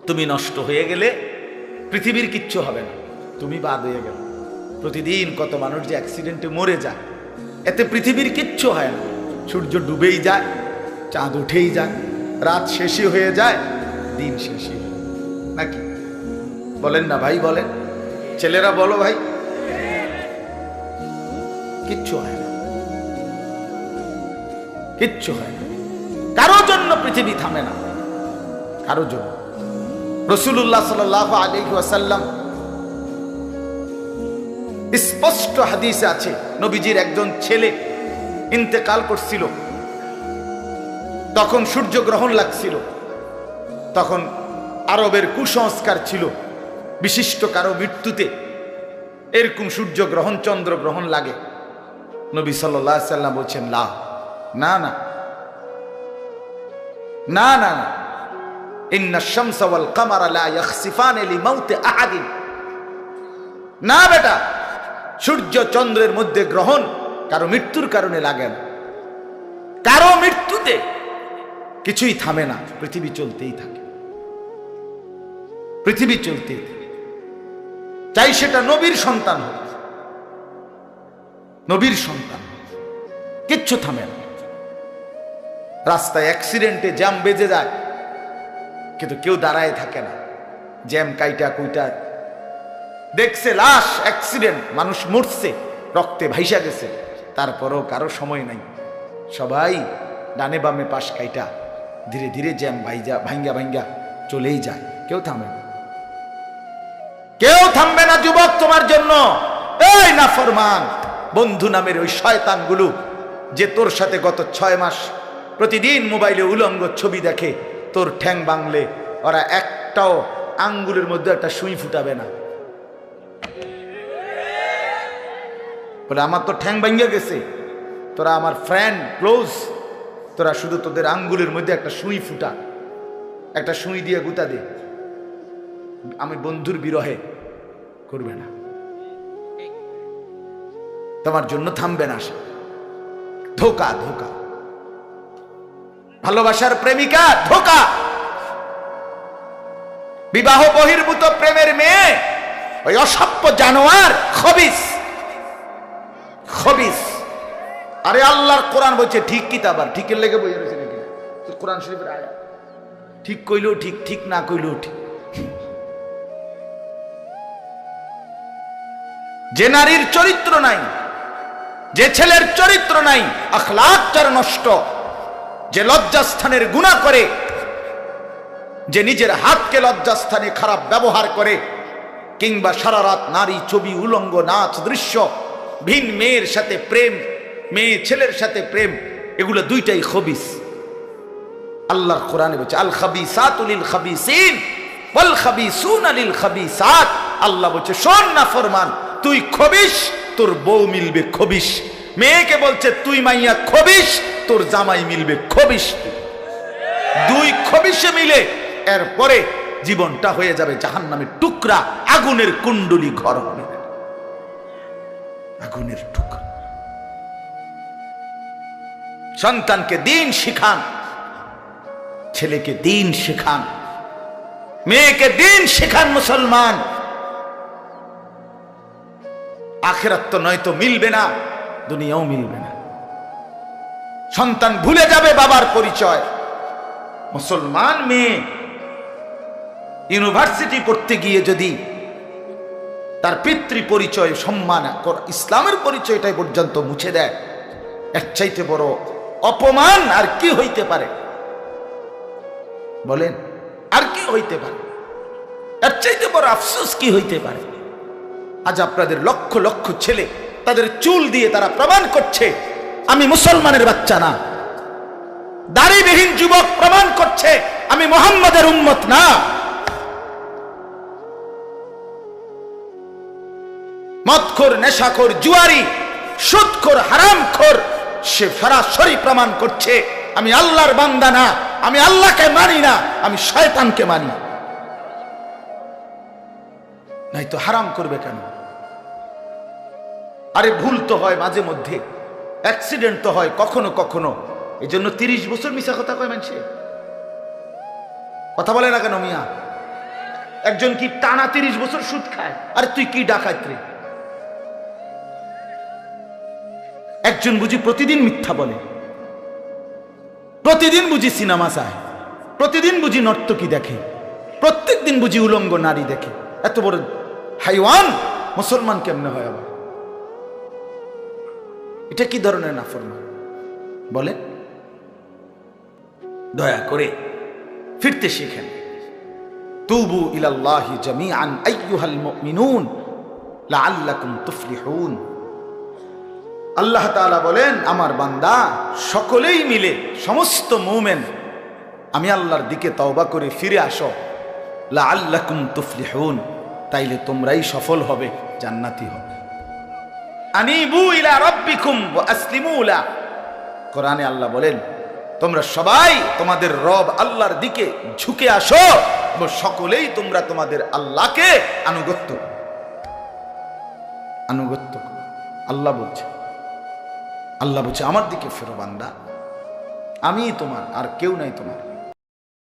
তুমি নষ্ট হয়ে গেলে পৃথিবীর কিচ্ছু হবে না, তুমি বাদ হয়ে গেল। প্রতিদিন কত মানুষ যে অ্যাক্সিডেন্টে মরে যায়, এতে পৃথিবীর কিচ্ছু হয় না। সূর্য ডুবেই যায়, চাঁদ উঠেই যায়, রাত শেষই হয়ে যায়, দিন শেষই হয়, নাকি বলেন না ভাই? বলেন ছেলেরা, বলো ভাই, কিচ্ছু হয় না, কিচ্ছু হয় না। কারোর জন্য পৃথিবী থামে না, কারোর জন্য। রাসূলুল্লাহ সাল্লাল্লাহু আলাইহি ওয়াসাল্লাম স্পষ্ট হাদিসে আছে, নবীজির একজন ছেলে ইন্তেকাল করছিল, তখন সূর্যগ্রহণ লাগছিল। তখন আরবের কুসংস্কার ছিল, বিশিষ্ট কারো মৃত্যুতে এরকম সূর্যগ্রহণ চন্দ্রগ্রহণ লাগে। নবী সাল্লাল্লাহু আলাইহি ওয়াসাল্লাম বলছেন, না না না না না না, ইন্না শামসা ওয়াল কামারা লা ইয়াখসিফানি লিমাউতি আহাদিন। না বেটা, সূর্য চন্দ্রের মধ্যে গ্রহণ কারো মৃত্যুর কারণে লাগে না। কারো মৃত্যুতে কিছুই থামে না, পৃথিবী চলতেই থাকে, পৃথিবী চলতেই থাকে। চাই সেটা নবীর সন্তান হোক, নবীর সন্তান, কিচ্ছু থামে না। রাস্তায় অ্যাক্সিডেন্টে জ্যাম বেজে যায়, কিন্তু কেউ দাঁড়ায় থাকে না। জ্যাম কাইটা কুইটা দেখছে, লাশ, অ্যাক্সিডেন্ট, মানুষ মরছে, রক্তে ভাইসা গেছে, তারপরও কারো সময় নাই। সবাই ডানে বামে পাশ কাইটা ধীরে ধীরে জ্যাম ভাঙ্গা ভাঙ্গা চলেই যায়, কেউ থামে না, কেউ থামবে না। যুবক, তোমার জন্য এই নাফরমান বন্ধু নামের ওই শয়তানগুলো যে তোর সাথে গত 6 মাস প্রতিদিন মোবাইলে উলঙ্গ ছবি দেখে, তোর ঠ্যাং বাংলে ওরা একটাও আঙ্গুলের মধ্যে একটা সুই ফুটাবে না। বলে আমার তো ঠ্যাং ভাঙ্গা গেছে, তোরা আমার ফ্রেন্ড ক্লোজ, তোরা শুধু তোদের আঙ্গুলের মধ্যে একটা সুই ফুটা, একটা সুই দিয়ে গুতা দে, আমি বন্ধুর বিরহে করবে না, তোমার জন্য থামবে না সে। ধোকা, ধোকা, ভালোবাসার প্রেমিকা ধোকা, বিবাহ বহির্ভূত প্রেমের মেয়ে ওই অসভ্য জানোয়ার, খবিস, খবিস। আরে আল্লাহর কোরআন বলছে ঠিক কিতাব, আর ঠিকের লেগে বইয়া রয়েছে নাকি? কোরআন শরীফের আয়াত, ঠিক কইলেও ঠিক, ঠিক না কইলেও ঠিক। যে নারীর চরিত্র নাই, যে ছেলের চরিত্র নাই, আখলাক যার নষ্ট, যে লজ্জাস্থানের গুনাহ করে, যে নিজের হাতকে লজ্জাস্থানে খারাপ ব্যবহার করে, কিংবা সারা রাত নারী ছবি, উলঙ্গ নাচ দৃশ্য, ভিন মেয়ের সাথে প্রেম, মেয়ে ছেলের সাথে প্রেম, এগুলো দুইটাই খবিস। আল্লাহর কোরআনে বলছে আল খাবিসাতু লিল খাবিসিন ওয়াল খাবিসুনা লিল খাবিসাত। আল্লাহ বলছে শোন না ফরমান, তুই খবিস, তোর বউ মিলবে খবিস। মেয়েকে বলছে তুই মাইয়া খবিস, তোর জামাই মিলবে খবিস। দুই খবিসে মিলে এরপরে জীবনটা হয়ে যাবে জাহান্নামের টুকরা, আগুনের কুণ্ডলী ঘর হবে, আগুনের টুকরা। সন্তানকে দিন শিখান, ছেলেকে দিন শিখান, মেয়েকে দিন শিখান। মুসলমান, আখিরাত তো নয়তো মিলবে না, দুনিয়াও মিলবে না। সন্তান ভুলে যাবে বাবার পরিচয়। মুসলমান মেয়ে ইউনিভার্সিটি পড়তে গিয়ে যদি তার পিতৃ পরিচয়, সম্মান, ইসলামের পরিচয়টাই পর্যন্ত মুছে দেয়, এর চাইতে বড় অপমান আর কি হইতে পারে? বলেন, আর কি হইতে পারে? এর চাইতে বড় আফসোস কি হইতে পারে? আজ আপনাদের লক্ষ লক্ষ ছেলে তাদের চুল দিয়ে তারা প্রমাণ করছে আমি মুসলমানের বাচ্চা না। দাড়িবিহীন যুবক প্রমাণ করছে আমি মুহাম্মাদের উম্মত না। মদখোর, নেশাখোর, জুয়ারি, সুদখোর, হারামখোর, সে সরাসরি প্রমাণ করছে আমি আল্লাহর বান্দা না, আমি আল্লাহকে মানি না, আমি শয়তানকে মানি। নাই তো হারাম করবে কেন? আরে ভুল তো হয় মাঝে মধ্যে, অ্যাক্সিডেন্ট তো হয় কখনো কখনো, এই জন্য 30 বছর মিশা কথা কয় মানুষে। কথা বলে না কেন মিয়া? একজন কি টানা 30 বছর সুদ খায়, আর তুই কি ডাকাত রে? একজন বুঝি প্রতিদিন মিথ্যা বলে, প্রতিদিন বুঝি সিনেমা চায়, প্রতিদিন বুঝি নর্তকী দেখে, প্রত্যেক দিন বুঝি উলঙ্গ নারী দেখে। এত বড় হাইওয়ান মুসলমান কেমনে হয় আবার? এটা কি ধরনের নাফরমান বলে? দয়া করে ফিরতে শিখেন। তুবু ইলাল্লাহি জামিআন আইয়ুহাল মুমিনুন লাআল্লাকুম তুফলিহুন। আল্লাহ তাআলা বলেন, আমার বান্দা সকলেই মিলে, সমস্ত মুমিন আমি আল্লাহর দিকে তওবা করে ফিরে আসো, লাআল্লাকুম তুফলিহুন, তাইলে তোমরাই সফল হবে, জান্নাতি হবে। আনিবু ইলা রাব্বিকুম ওয়া আসলিমু লা। কোরআনে আল্লাহ বলেন, তোমরা সবাই তোমাদের রব আল্লাহর দিকে ঝুঁকে আসো এবং সকলেই তোমরা তোমাদের আল্লাহকে আনুগত্য। আল্লাহ বলছে, আল্লাহ বলছে আমার দিকে ফেরো বান্দা, আমি তোমার, আর কেউ নাই তোমার।